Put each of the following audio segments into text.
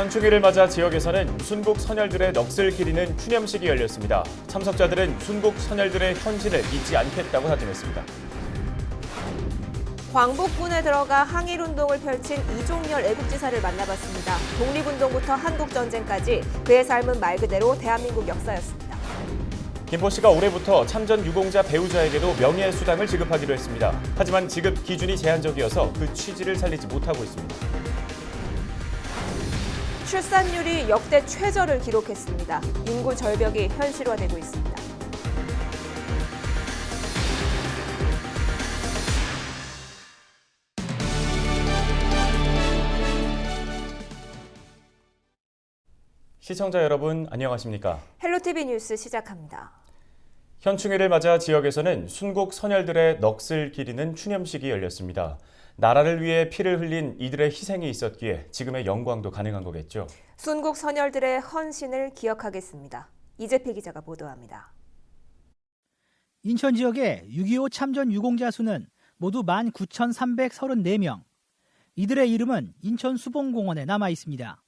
현충일을 맞아 지역에서는 순국 선열들의 넋을 기리는 추념식이 열렸습니다. 참석자들은 순국 선열들의 헌신을 잊지 않겠다고 다짐했습니다. 광복군에 들어가 항일운동을 펼친 이종열 애국지사를 만나봤습니다. 독립운동부터 한국전쟁까지 그의 삶은 말 그대로 대한민국 역사였습니다. 김포시가 올해부터 참전 유공자 배우자에게도 명예수당을 지급하기로 했습니다. 하지만 지급 기준이 제한적이어서 그 취지를 살리지 못하고 있습니다. 출산율이 역대 최저를 기록했습니다. 인구 절벽이 현실화되고 있습니다. 시청자 여러분 안녕하십니까? 헬로티비 뉴스 시작합니다. 현충일을 맞아 지역에서는 순국 선열들의 넋을 기리는 추념식이 열렸습니다. 나라를 위해 피를 흘린 이들의 희생이 있었기에 지금의 영광도 가능한 거겠죠. 순국 선열들의 헌신을 기억하겠습니다. 이재필 기자가 보도합니다. 인천 지역의 6.25 참전 유공자 수는 모두 19,334명. 이들의 이름은 인천 수봉공원에 남아 있습니다.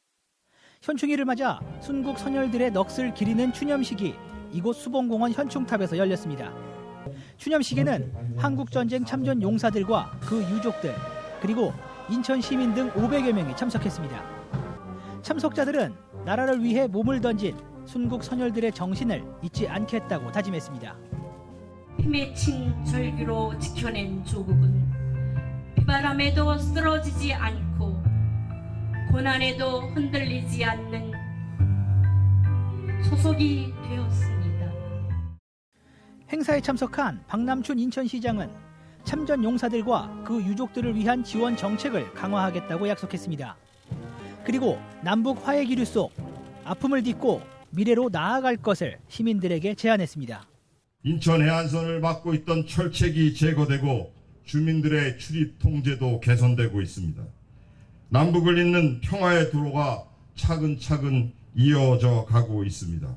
현충일을 맞아 순국 선열들의 넋을 기리는 추념식이 이곳 수봉공원 현충탑에서 열렸습니다. 추념식에는 한국전쟁 참전 용사들과 그 유족들, 그리고 인천 시민 등 500여 명이 참석했습니다. 참석자들은 나라를 위해 몸을 던진 순국 선열들의 정신을 잊지 않겠다고 다짐했습니다. 힘에 친 절규로 지켜낸 조국은 비바람에도 쓰러지지 않고 고난에도 흔들리지 않는 소속이 되었습니다. 행사에 참석한 박남춘 인천시장은 참전 용사들과 그 유족들을 위한 지원 정책을 강화하겠다고 약속했습니다. 그리고 남북 화해 기류 속 아픔을 딛고 미래로 나아갈 것을 시민들에게 제안했습니다. 인천 해안선을 막고 있던 철책이 제거되고 주민들의 출입 통제도 개선되고 있습니다. 남북을 잇는 평화의 도로가 차근차근 이어져 가고 있습니다.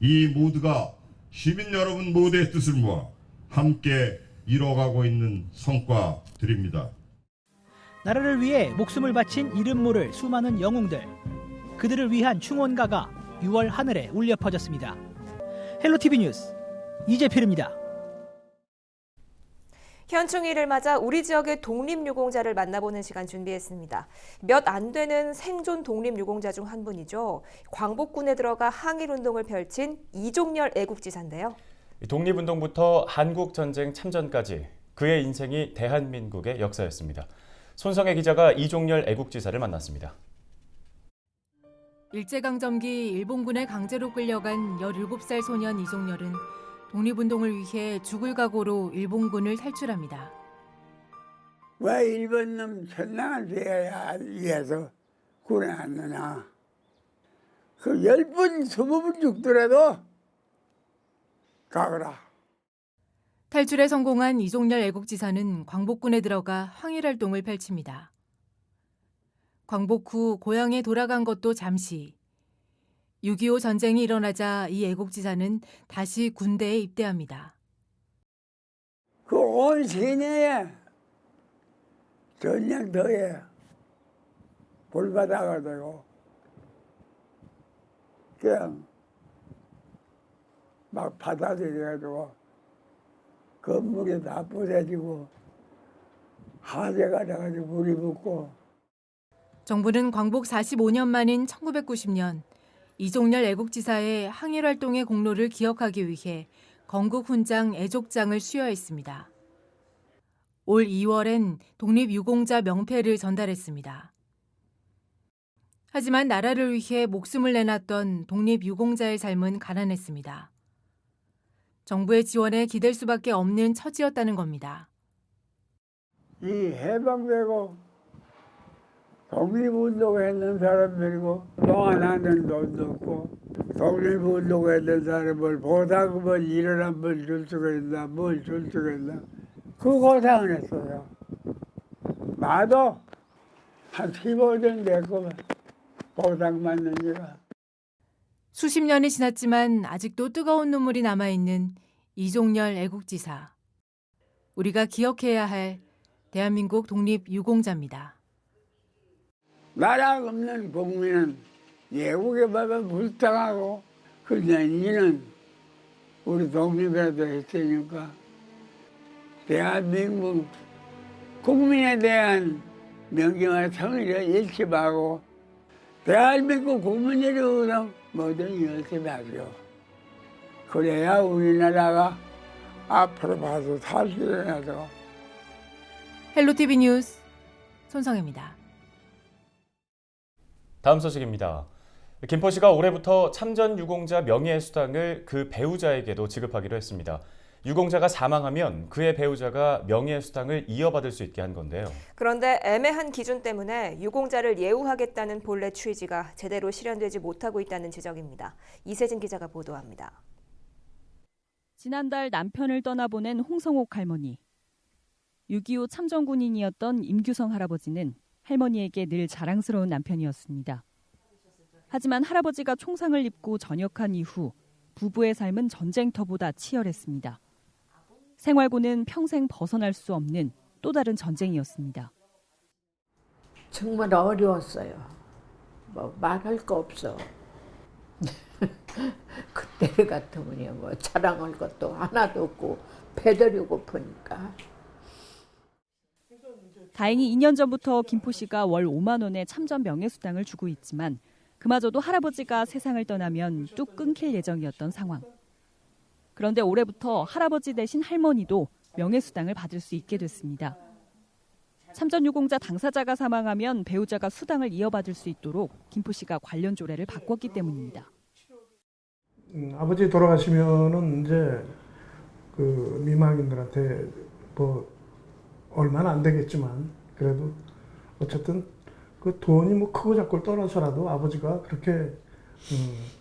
이 모두가 시민 여러분 모두의 뜻을 모아 함께 이뤄가고 있는 성과들입니다. 나라를 위해 목숨을 바친 이름 모를 수많은 영웅들, 그들을 위한 충원가가 6월 하늘에 울려 퍼졌습니다. 헬로티비 뉴스 이재필입니다. 현충일을 맞아 우리 지역의 독립유공자를 만나보는 시간 준비했습니다. 몇 안 되는 생존 독립유공자 중 한 분이죠. 광복군에 들어가 항일운동을 펼친 이종열 애국지사인데요. 독립운동부터 한국전쟁 참전까지 그의 인생이 대한민국의 역사였습니다. 손성애 기자가 이종열 애국지사를 만났습니다. 일제강점기 일본군에 강제로 끌려간 17살 소년 이종열은 독립운동을 위해 죽을 각오로 일본군을 탈출합니다. 왜 일본 놈 전당을 피해야 위해서 군에 왔느냐. 그 10번, 20번 죽더라도 가거라. 탈출에 성공한 이종열 애국지사는 광복군에 들어가 항일활동을 펼칩니다. 광복 후 고향에 돌아간 것도 잠시. 6.25 전쟁이 일어나자 이 애국지사는 다시 군대에 입대합니다. 그 온 시내에 전쟁터에 불바다가 그냥 막 받아들여가지고 건물이 다 부서지고 화재가 나가지고 불이 붙고. 정부는 광복 45년 만인 1990년 이종열 애국지사의 항일활동의 공로를 기억하기 위해 건국훈장 애족장을 수여했습니다. 올 2월엔 독립유공자 명패를 전달했습니다. 하지만 나라를 위해 목숨을 내놨던 독립유공자의 삶은 가난했습니다. 정부의 지원에 기댈 수밖에 없는 처지였다는 겁니다. 이 해방되고 독립운동했는 사람들이고 동안하는 돈도 없고 독립운동했는 사람을 보상금을 1원 한 번 줄 수가 있나 뭘 줄 수가 있나 그 고상을 했어요. 나도 한 15년 됐구만 보상 받는 지가. 수십 년이 지났지만 아직도 뜨거운 눈물이 남아있는 이종열 애국지사. 우리가 기억해야 할 대한민국 독립유공자입니다. 나라 없는 국민은 외국에 받아 불쌍하고 근데 이는 우리 독립이라도 했으니까 대한민국 국민에 대한 명령과 성의를 일침하고 대한민국 국민들이 뭐든 열심히 하죠. 그래야 우리나라가 앞으로 봐서 살 수 있어서. 헬로티비 뉴스 손성혜입니다. 다음 소식입니다. 김포시가 올해부터 참전 유공자 명예수당을 그 배우자에게도 지급하기로 했습니다. 유공자가 사망하면 그의 배우자가 명예수당을 이어받을 수 있게 한 건데요. 그런데 애매한 기준 때문에 유공자를 예우하겠다는 본래 취지가 제대로 실현되지 못하고 있다는 지적입니다. 이세진 기자가 보도합니다. 지난달 남편을 떠나보낸 홍성옥 할머니. 6.25 참전군인이었던 임규성 할아버지는 할머니에게 늘 자랑스러운 남편이었습니다. 하지만 할아버지가 총상을 입고 전역한 이후 부부의 삶은 전쟁터보다 치열했습니다. 생활고는 평생 벗어날 수 없는 또 다른 전쟁이었습니다. 정말 어려웠어요. 뭐 말할 거 없어. 그때 같으면 뭐 자랑할 것도 하나도 없고 배들이 고프니까. 다행히 2년 전부터 김포시가 월 5만 원의 참전 명예수당을 주고 있지만 그마저도 할아버지가 세상을 떠나면 뚝 끊길 예정이었던 상황. 그런데 올해부터 할아버지 대신 할머니도 명예수당을 받을 수 있게 됐습니다. 참전유공자 당사자가 사망하면 배우자가 수당을 이어받을 수 있도록 김포시가 관련 조례를 바꿨기 때문입니다. 아버지 돌아가시면은 이제 그 미망인들한테 뭐 얼마는 안 되겠지만 그래도 어쨌든 그 돈이 뭐 크고 작고를 떠나서라도 아버지가 그렇게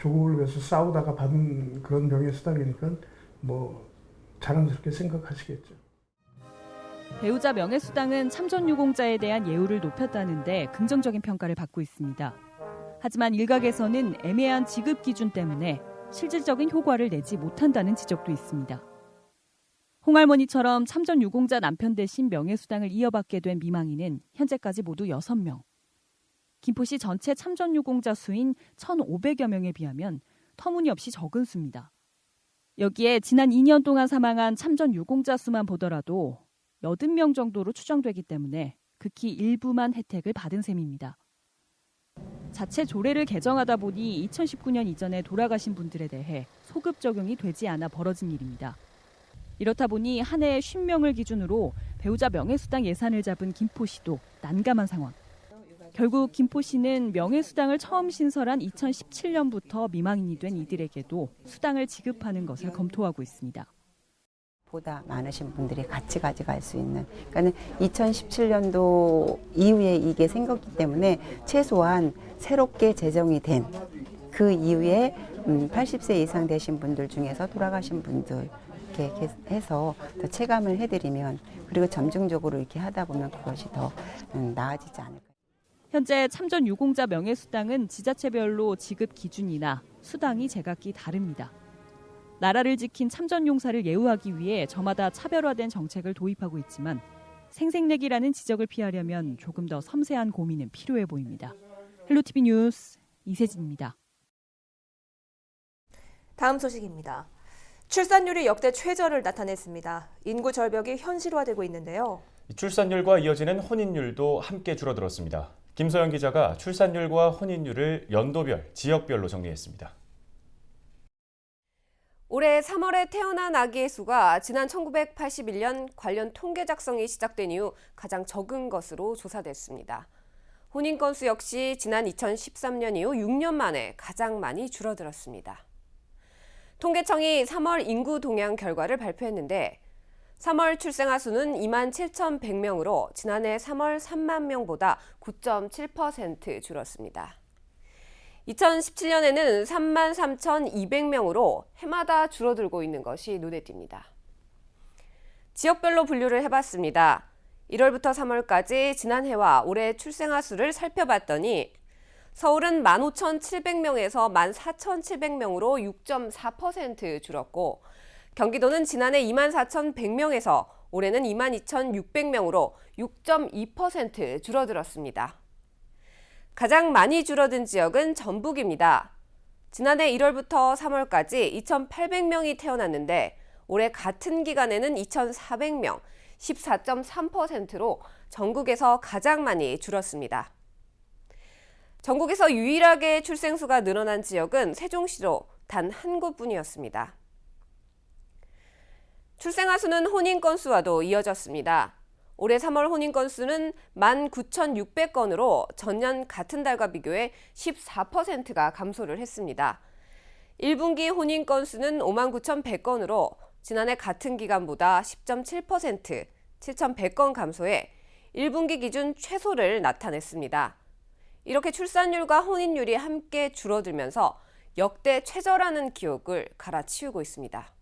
조국을 위해서 싸우다가 받은 그런 명예수당이니까 뭐 자랑스럽게 생각하시겠죠. 배우자 명예수당은 참전유공자에 대한 예우를 높였다는데 긍정적인 평가를 받고 있습니다. 하지만 일각에서는 애매한 지급 기준 때문에 실질적인 효과를 내지 못한다는 지적도 있습니다. 홍할머니처럼 참전유공자 남편 대신 명예수당을 이어받게 된 미망인은 현재까지 모두 6명. 김포시 전체 참전유공자 수인 1,500여 명에 비하면 터무니없이 적은 수입니다. 여기에 지난 2년 동안 사망한 참전유공자 수만 보더라도 80명 정도로 추정되기 때문에 극히 일부만 혜택을 받은 셈입니다. 자체 조례를 개정하다 보니 2019년 이전에 돌아가신 분들에 대해 소급 적용이 되지 않아 벌어진 일입니다. 이렇다 보니 한 해에 50명을 기준으로 배우자 명예수당 예산을 잡은 김포시도 난감한 상황. 결국 김포시는 명예수당을 처음 신설한 2017년부터 미망인이 된 이들에게도 수당을 지급하는 것을 검토하고 있습니다. 보다 많으신 분들이 같이 가져갈 수 있는, 그러니까 2017년도 이후에 이게 생겼기 때문에 최소한 새롭게 제정이 된 그 이후에 80세 이상 되신 분들 중에서 돌아가신 분들 이렇게 해서 더 체감을 해드리면, 그리고 점증적으로 이렇게 하다 보면 그것이 더 나아지지 않을까. 현재 참전 유공자 명예수당은 지자체별로 지급 기준이나 수당이 제각기 다릅니다. 나라를 지킨 참전용사를 예우하기 위해 저마다 차별화된 정책을 도입하고 있지만 생색내기라는 지적을 피하려면 조금 더 섬세한 고민은 필요해 보입니다. 헬로티비 뉴스 이세진입니다. 다음 소식입니다. 출산율이 역대 최저를 나타냈습니다. 인구 절벽이 현실화되고 있는데요. 출산율과 이어지는 혼인율도 함께 줄어들었습니다. 김소영 기자가 출산율과 혼인율을 연도별, 지역별로 정리했습니다. 올해 3월에 태어난 아기의 수가 지난 1981년 관련 통계 작성이 시작된 이후 가장 적은 것으로 조사됐습니다. 혼인 건수 역시 지난 2013년 이후 6년 만에 가장 많이 줄어들었습니다. 통계청이 3월 인구 동향 결과를 발표했는데 3월 출생아 수는 27,100명으로 지난해 3월 3만 명보다 9.7% 줄었습니다. 2017년에는 33,200명으로 해마다 줄어들고 있는 것이 눈에 띕니다. 지역별로 분류를 해봤습니다. 1월부터 3월까지 지난해와 올해 출생아 수를 살펴봤더니 서울은 15,700명에서 14,700명으로 6.4% 줄었고, 경기도는 지난해 24,100명에서 올해는 22,600명으로 6.2% 줄어들었습니다. 가장 많이 줄어든 지역은 전북입니다. 지난해 1월부터 3월까지 2,800명이 태어났는데 올해 같은 기간에는 2,400명, 14.3%로 전국에서 가장 많이 줄었습니다. 전국에서 유일하게 출생수가 늘어난 지역은 세종시로 단 한 곳뿐이었습니다. 출생아 수는 혼인 건수와도 이어졌습니다. 올해 3월 혼인 건수는 19,600건으로 전년 같은 달과 비교해 14%가 감소를 했습니다. 1분기 혼인 건수는 59,100건으로 지난해 같은 기간보다 10.7%, 7,100건 감소해 1분기 기준 최소를 나타냈습니다. 이렇게 출산율과 혼인율이 함께 줄어들면서 역대 최저라는 기록을 갈아치우고 있습니다.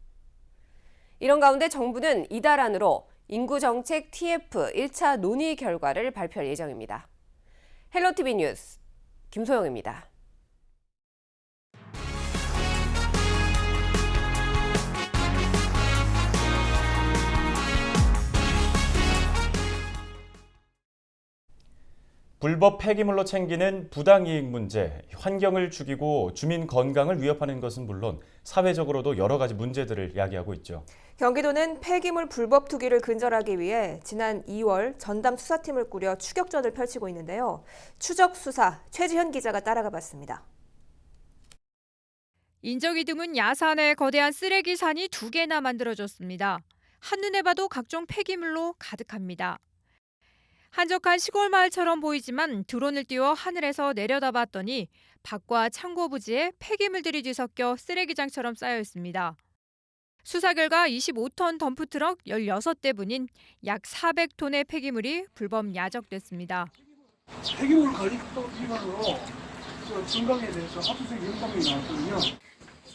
이런 가운데 정부는 이달 안으로 인구정책 TF 1차 논의 결과를 발표할 예정입니다. 헬로티비 뉴스 김소영입니다. 불법 폐기물로 챙기는 부당이익 문제, 환경을 죽이고 주민 건강을 위협하는 것은 물론 사회적으로도 여러 가지 문제들을 야기하고 있죠. 경기도는 폐기물 불법 투기를 근절하기 위해 지난 2월 전담 수사팀을 꾸려 추격전을 펼치고 있는데요. 추적 수사 최지현 기자가 따라가 봤습니다. 인적이 드문 야산에 거대한 쓰레기산이 2개나 만들어졌습니다. 한눈에 봐도 각종 폐기물로 가득합니다. 한적한 시골 마을처럼 보이지만 드론을 띄워 하늘에서 내려다봤더니 밭과 창고 부지에 폐기물들이 뒤섞여 쓰레기장처럼 쌓여 있습니다. 수사 결과 25톤 덤프트럭 16대분인 약 400톤의 폐기물이 불법 야적됐습니다. 폐기물 관리법 위반으로 중강에 대해서 합의서 영장이 나왔거든요.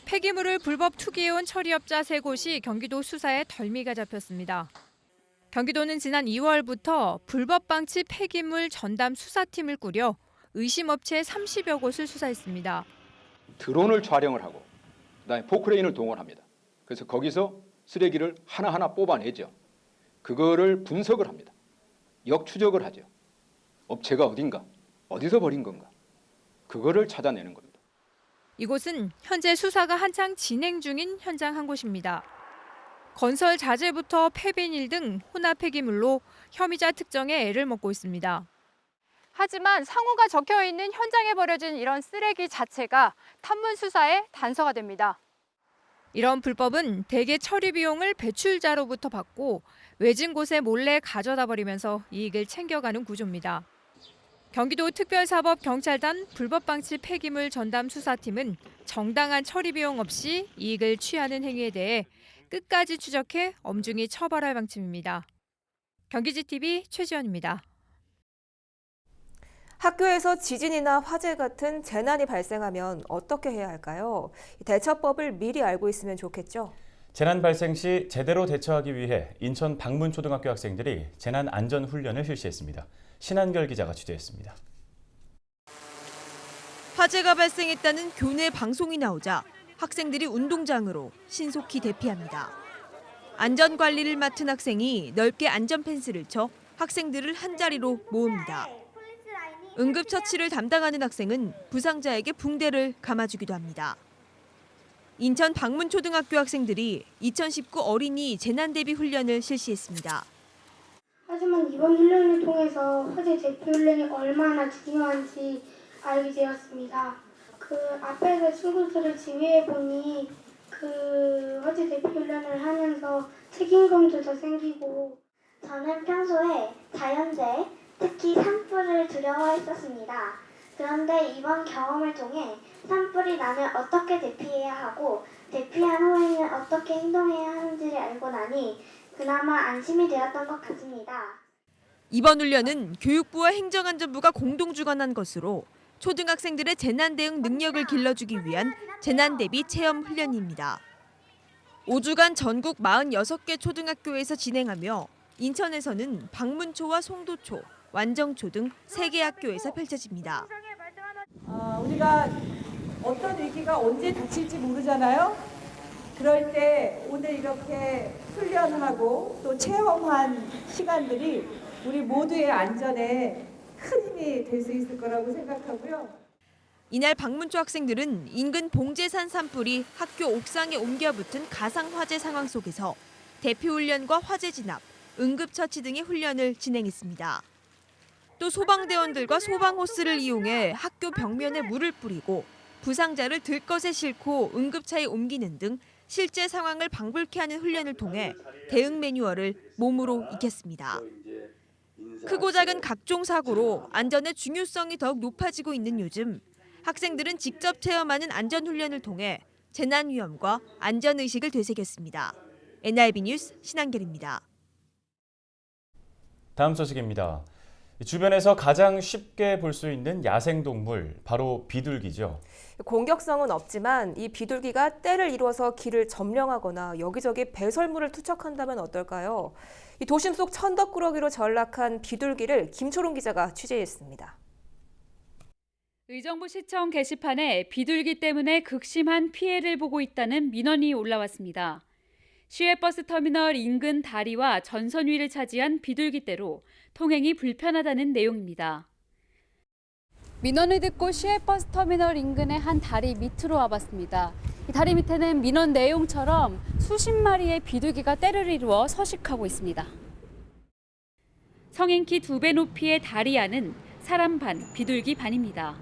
폐기물을 불법 투기해온 처리업자 3곳이 경기도 수사에 덜미가 잡혔습니다. 경기도는 지난 2월부터 불법 방치 폐기물 전담 수사팀을 꾸려 의심업체 30여 곳을 수사했습니다. 드론을 촬영을 하고 그다음에 포크레인을 동원합니다. 그래서 거기서 쓰레기를 하나하나 뽑아내죠. 그거를 분석을 합니다. 역추적을 하죠. 업체가 어딘가, 어디서 버린 건가. 그거를 찾아내는 겁니다. 이곳은 현재 수사가 한창 진행 중인 현장 한 곳입니다. 건설 자재부터 폐비닐 등 혼합 폐기물로 혐의자 특정에 애를 먹고 있습니다. 하지만 상호가 적혀 있는 현장에 버려진 이런 쓰레기 자체가 탐문 수사의 단서가 됩니다. 이런 불법은 대개 처리 비용을 배출자로부터 받고 외진 곳에 몰래 가져다 버리면서 이익을 챙겨가는 구조입니다. 경기도 특별사법경찰단 불법방치 폐기물 전담 수사팀은 정당한 처리 비용 없이 이익을 취하는 행위에 대해 끝까지 추적해 엄중히 처벌할 방침입니다. 경기지TV 최지연입니다. 학교에서 지진이나 화재 같은 재난이 발생하면 어떻게 해야 할까요? 대처법을 미리 알고 있으면 좋겠죠? 재난 발생 시 제대로 대처하기 위해 인천 방문초등학교 학생들이 재난 안전 훈련을 실시했습니다. 신한결 기자가 취재했습니다. 화재가 발생했다는 교내 방송이 나오자 학생들이 운동장으로 신속히 대피합니다. 안전관리를 맡은 학생이 넓게 안전펜스를 쳐 학생들을 한자리로 모읍니다. 응급처치를 담당하는 학생은 부상자에게 붕대를 감아주기도 합니다. 인천 방문초등학교 학생들이 2019 어린이 재난대비 훈련을 실시했습니다. 하지만 이번 훈련을 통해서 화재 대피 훈련이 얼마나 중요한지 알게 되었습니다. 그 앞에서 친구들을 지휘해 보니 그 화재 대피 훈련을 하면서 책임감도 더 생기고 저는 평소에 자연재해, 특히 산불을 두려워했었습니다. 그런데 이번 경험을 통해 산불이 나면 어떻게 대피해야 하고 대피한 후에는 어떻게 행동해야 하는지를 알고 나니 그나마 안심이 되었던 것 같습니다. 이번 훈련은 교육부와 행정안전부가 공동 주관한 것으로 초등학생들의 재난 대응 능력을 길러주기 위한 재난대비 체험 훈련입니다. 5주간 전국 46개 초등학교에서 진행하며 인천에서는 방문초와 송도초, 완정초 등 3개 학교에서 펼쳐집니다. 우리가 어떤 위기가 언제 닥칠지 모르잖아요. 그럴 때 오늘 이렇게 훈련하고 또 체험한 시간들이 우리 모두의 안전에 큰 힘이 될 수 있을 거라고 생각하고요. 이날 방문조 학생들은 인근 봉제산 산불이 학교 옥상에 옮겨 붙은 가상 화재 상황 속에서 대피 훈련과 화재 진압, 응급처치 등의 훈련을 진행했습니다. 또 소방대원들과 소방호스를 이용해 학교 벽면에 물을 뿌리고 부상자를 들것에 싣고 응급차에 옮기는 등 실제 상황을 방불케 하는 훈련을 통해 대응 매뉴얼을 몸으로 익혔습니다. 크고 작은 각종 사고로 안전의 중요성이 더욱 높아지고 있는 요즘 학생들은 직접 체험하는 안전훈련을 통해 재난 위험과 안전의식을 되새겼습니다. NIB 뉴스 신한결입니다. 다음 소식입니다. 주변에서 가장 쉽게 볼 수 있는 야생동물, 바로 비둘기죠. 공격성은 없지만 이 비둘기가 떼를 이루어서 길을 점령하거나 여기저기 배설물을 투척한다면 어떨까요? 이 도심 속 천덕꾸러기로 전락한 비둘기를 김초롱 기자가 취재했습니다. 의정부 시청 게시판에 비둘기 때문에 극심한 피해를 보고 있다는 민원이 올라왔습니다. 시외버스 터미널 인근 다리와 전선 위를 차지한 비둘기떼로 통행이 불편하다는 내용입니다. 민원을 듣고 시외버스 터미널 인근의 한 다리 밑으로 와봤습니다. 이 다리 밑에는 민원 내용처럼 수십 마리의 비둘기가 떼를 이루어 서식하고 있습니다. 성인 키 2배 높이의 다리 안은 사람 반, 비둘기 반입니다.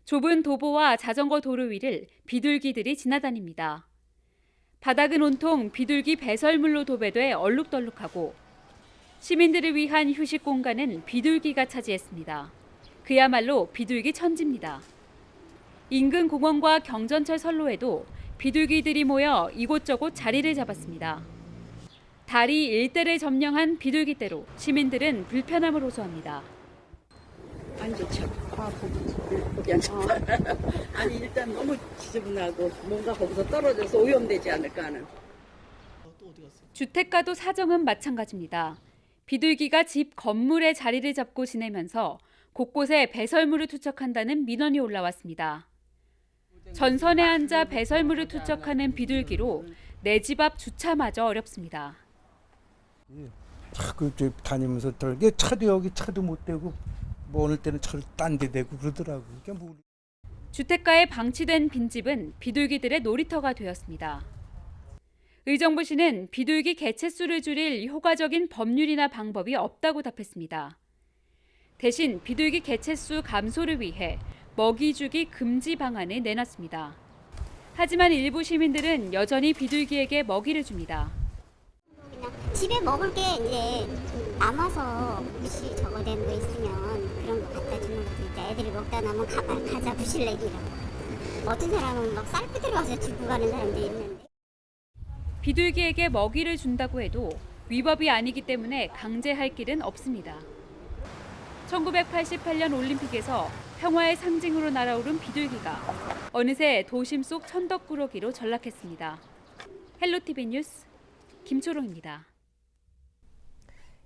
좁은 도보와 자전거 도로 위를 비둘기들이 지나다닙니다. 바닥은 온통 비둘기 배설물로 도배돼 얼룩덜룩하고 시민들을 위한 휴식 공간은 비둘기가 차지했습니다. 그야말로 비둘기 천지입니다. 인근 공원과 경전철 선로에도 비둘기들이 모여 이곳저곳 자리를 잡았습니다. 다리 일대를 점령한 비둘기떼로 시민들은 불편함을 호소합니다. 안 좋죠. 보기 안 좋다. 아니 일단 너무 지저분하고 뭔가 거기서 떨어져서 오염되지 않을까 하는. 주택가도 사정은 마찬가지입니다. 비둘기가 집 건물에 자리를 잡고 지내면서 곳곳에 배설물을 투척한다는 민원이 올라왔습니다. 전선에 앉아 배설물을 투척하는 비둘기로 내 집 앞 주차마저 어렵습니다. 자꾸 다니면서 떨게 차도 여기 차도 못 대고 뭐 어느 때는 차를 딴 데 대고 그러더라고. 뭐. 주택가에 방치된 빈집은 비둘기들의 놀이터가 되었습니다. 의정부시는 비둘기 개체수를 줄일 효과적인 법률이나 방법이 없다고 답했습니다. 대신 비둘기 개체수 감소를 위해 먹이 주기 금지 방안을 내놨습니다. 하지만 일부 시민들은 여전히 비둘기에게 먹이를 줍니다. 집에 먹을 게 이제 남아서 혹시 저거 된 거 있으면 그런 거 갖다 주는 거죠. 이제 애들이 먹다 남으면 가자 부실내기라고. 어떤 사람은 막 쌀 들어가서 주고 가는 사람도 있는데. 비둘기에게 먹이를 준다고 해도 위법이 아니기 때문에 강제할 길은 없습니다. 1988년 올림픽에서 평화의 상징으로 날아오른 비둘기가 어느새 도심 속 천덕꾸러기로 전락했습니다. 헬로티비 뉴스 김초롱입니다.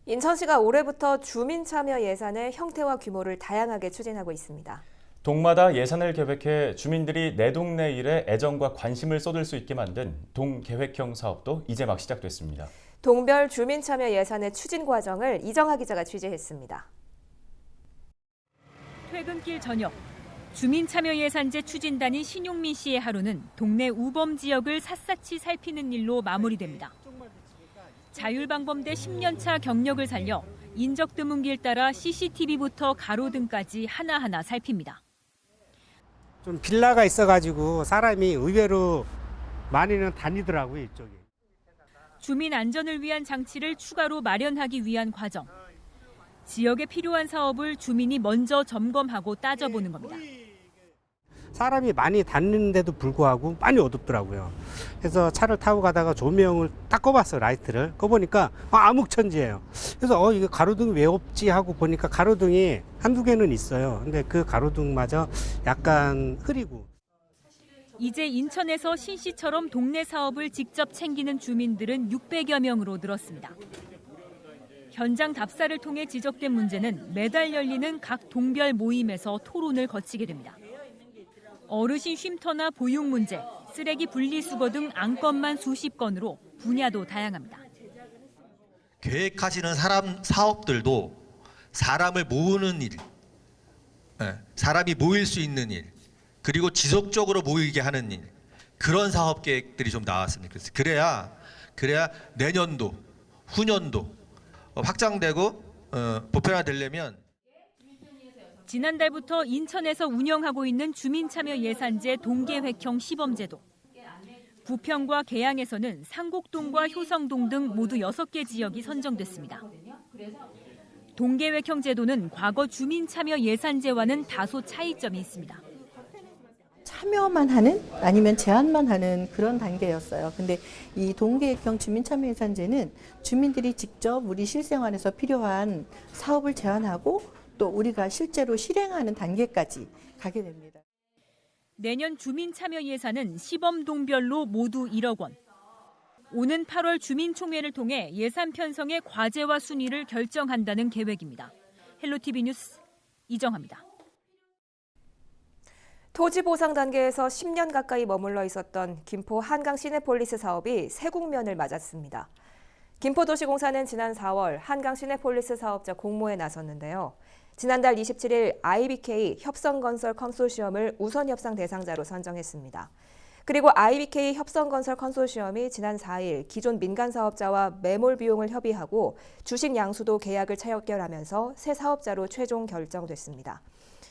인천시가 올해부터 주민 참여 예산의 형태와 규모를 다양하게 추진하고 있습니다. 동마다 예산을 계획해 주민들이 내 동네 일에 애정과 관심을 쏟을 수 있게 만든 동계획형 사업도 이제 막 시작됐습니다. 동별 주민 참여 예산의 추진 과정을 이정하 기자가 취재했습니다. 퇴근길 저녁, 주민참여예산제 추진단인 신용민 씨의 하루는 동네 우범 지역을 샅샅이 살피는 일로 마무리됩니다. 자율방범대 10년차 경력을 살려 인적드문길 따라 CCTV부터 가로등까지 하나하나 살핍니다. 좀 빌라가 있어가지고 사람이 의외로 많이는 다니더라고요, 이쪽에. 주민 안전을 위한 장치를 추가로 마련하기 위한 과정. 지역에 필요한 사업을 주민이 먼저 점검하고 따져보는 겁니다. 사람이 많이 다니는데도 불구하고 많이 어둡더라고요. 그래서 차를 타고 가다가 조명을 딱 꺼봤어요, 라이트를. 꺼보니까 암흑천지예요. 그래서 이거 가로등이 왜 없지 하고 보니까 가로등이 한두 개는 있어요. 근데 그 가로등마저 약간 흐리고. 이제 인천에서 신 씨처럼 동네 사업을 직접 챙기는 주민들은 600여 명으로 늘었습니다. 현장 답사를 통해 지적된 문제는 매달 열리는 각 동별 모임에서 토론을 거치게 됩니다. 어르신 쉼터나 보육 문제, 쓰레기 분리수거 등 안건만 수십 건으로 분야도 다양합니다. 계획하시는 사업들도 사람을 모으는 일, 사람이 모일 수 있는 일, 그리고 지속적으로 모이게 하는 일, 그런 사업 계획들이 좀 나왔으면 좋겠어요. 그래야 내년도, 후년도 확장되고 보편화되려면. 지난달부터 인천에서 운영하고 있는 주민참여예산제 동계획형 시범제도. 부평과 계양에서는 상곡동과 효성동 등 모두 6개 지역이 선정됐습니다. 동계획형 제도는 과거 주민참여예산제와는 다소 차이점이 있습니다. 참여만 하는 아니면 제안만 하는 그런 단계였어요. 근데 이 동계획형 주민참여예산제는 주민들이 직접 우리 실생활에서 필요한 사업을 제안하고 또 우리가 실제로 실행하는 단계까지 가게 됩니다. 내년 주민참여예산은 시범동별로 모두 1억 원. 오는 8월 주민총회를 통해 예산 편성의 과제와 순위를 결정한다는 계획입니다. 헬로티비 뉴스 이정화입니다. 토지 보상 단계에서 10년 가까이 머물러 있었던 김포 한강 시내폴리스 사업이 새 국면을 맞았습니다. 김포도시공사는 지난 4월 한강 시내폴리스 사업자 공모에 나섰는데요. 지난달 27일 IBK 협성건설 컨소시엄을 우선 협상 대상자로 선정했습니다. 그리고 IBK 협성건설 컨소시엄이 지난 4일 기존 민간 사업자와 매몰 비용을 협의하고 주식 양수도 계약을 체결하면서 새 사업자로 최종 결정됐습니다.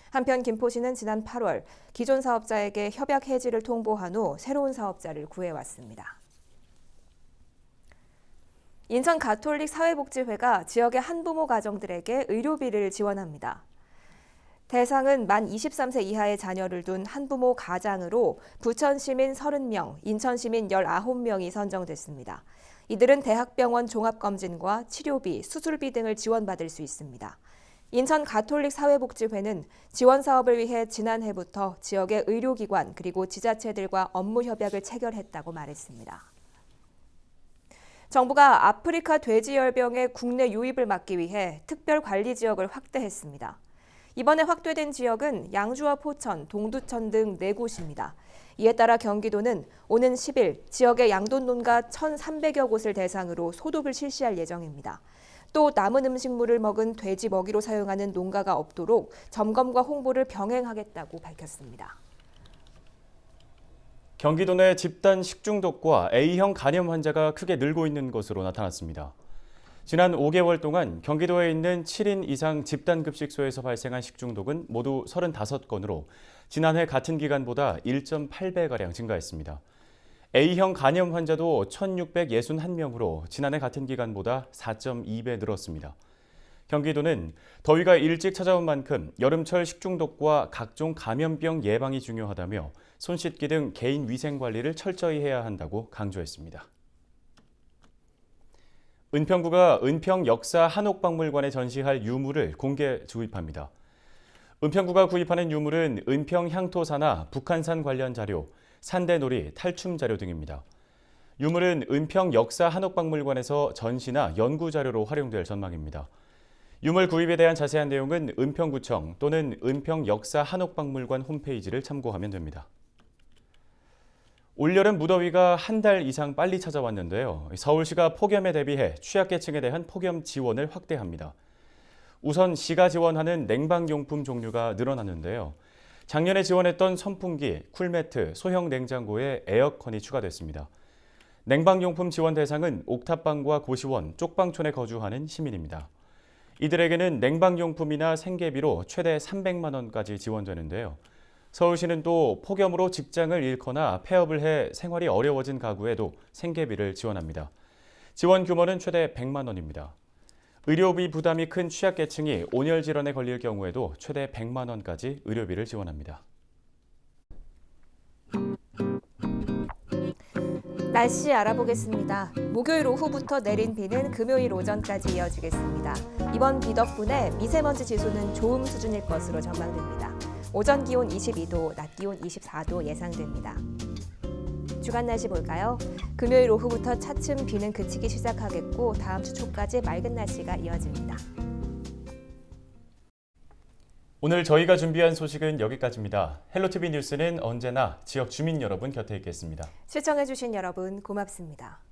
한편 김포시는 지난 8월 기존 사업자에게 협약 해지를 통보한 후 새로운 사업자를 구해왔습니다. 인천 가톨릭 사회복지회가 지역의 한부모 가정들에게 의료비를 지원합니다. 대상은 만 23세 이하의 자녀를 둔 한부모 가장으로 부천 시민 30명, 인천 시민 19명이 선정됐습니다. 이들은 대학병원 종합검진과 치료비, 수술비 등을 지원받을 수 있습니다. 인천 가톨릭 사회복지회는 지원 사업을 위해 지난해부터 지역의 의료기관 그리고 지자체들과 업무 협약을 체결했다고 말했습니다. 정부가 아프리카 돼지열병의 국내 유입을 막기 위해 특별관리지역을 확대했습니다. 이번에 확대된 지역은 양주와 포천, 동두천 등 4곳입니다. 이에 따라 경기도는 오는 10일 지역의 양돈 농가 1,300여 곳을 대상으로 소독을 실시할 예정입니다. 또 남은 음식물을 먹은 돼지 먹이로 사용하는 농가가 없도록 점검과 홍보를 병행하겠다고 밝혔습니다. 경기도 내 집단 식중독과 A형 간염 환자가 크게 늘고 있는 것으로 나타났습니다. 지난 5개월 동안 경기도에 있는 7인 이상 집단급식소에서 발생한 식중독은 모두 35건으로 지난해 같은 기간보다 1.8배가량 증가했습니다. A형 간염 환자도 1,661명으로 지난해 같은 기간보다 4.2배 늘었습니다. 경기도는 더위가 일찍 찾아온 만큼 여름철 식중독과 각종 감염병 예방이 중요하다며 손 씻기 등 개인 위생 관리를 철저히 해야 한다고 강조했습니다. 은평구가 은평 역사 한옥박물관에 전시할 유물을 공개 구입합니다. 은평구가 구입하는 유물은 은평 향토사나 북한산 관련 자료, 산대놀이, 탈춤 자료 등입니다. 유물은 은평 역사 한옥박물관에서 전시나 연구 자료로 활용될 전망입니다. 유물 구입에 대한 자세한 내용은 은평구청 또는 은평 역사 한옥박물관 홈페이지를 참고하면 됩니다. 올여름 무더위가 한 달 이상 빨리 찾아왔는데요. 서울시가 폭염에 대비해 취약계층에 대한 폭염 지원을 확대합니다. 우선 시가 지원하는 냉방용품 종류가 늘어났는데요. 작년에 지원했던 선풍기, 쿨매트, 소형 냉장고에 에어컨이 추가됐습니다. 냉방용품 지원 대상은 옥탑방과 고시원, 쪽방촌에 거주하는 시민입니다. 이들에게는 냉방용품이나 생계비로 최대 300만 원까지 지원되는데요. 서울시는 또 폭염으로 직장을 잃거나 폐업을 해 생활이 어려워진 가구에도 생계비를 지원합니다. 지원 규모는 최대 100만 원입니다. 의료비 부담이 큰 취약계층이 온열 질환에 걸릴 경우에도 최대 100만 원까지 의료비를 지원합니다. 날씨 알아보겠습니다. 목요일 오후부터 내린 비는 금요일 오전까지 이어지겠습니다. 이번 비 덕분에 미세먼지 지수는 좋음 수준일 것으로 전망됩니다. 오전 기온 22도, 낮 기온 24도 예상됩니다. 주간 날씨 볼까요? 금요일 오후부터 차츰 비는 그치기 시작하겠고 다음 주 초까지 맑은 날씨가 이어집니다. 오늘 저희가 준비한 소식은 여기까지입니다. 헬로티비 뉴스는 언제나 지역 주민 여러분 곁에 있겠습니다. 시청해주신 여러분 고맙습니다.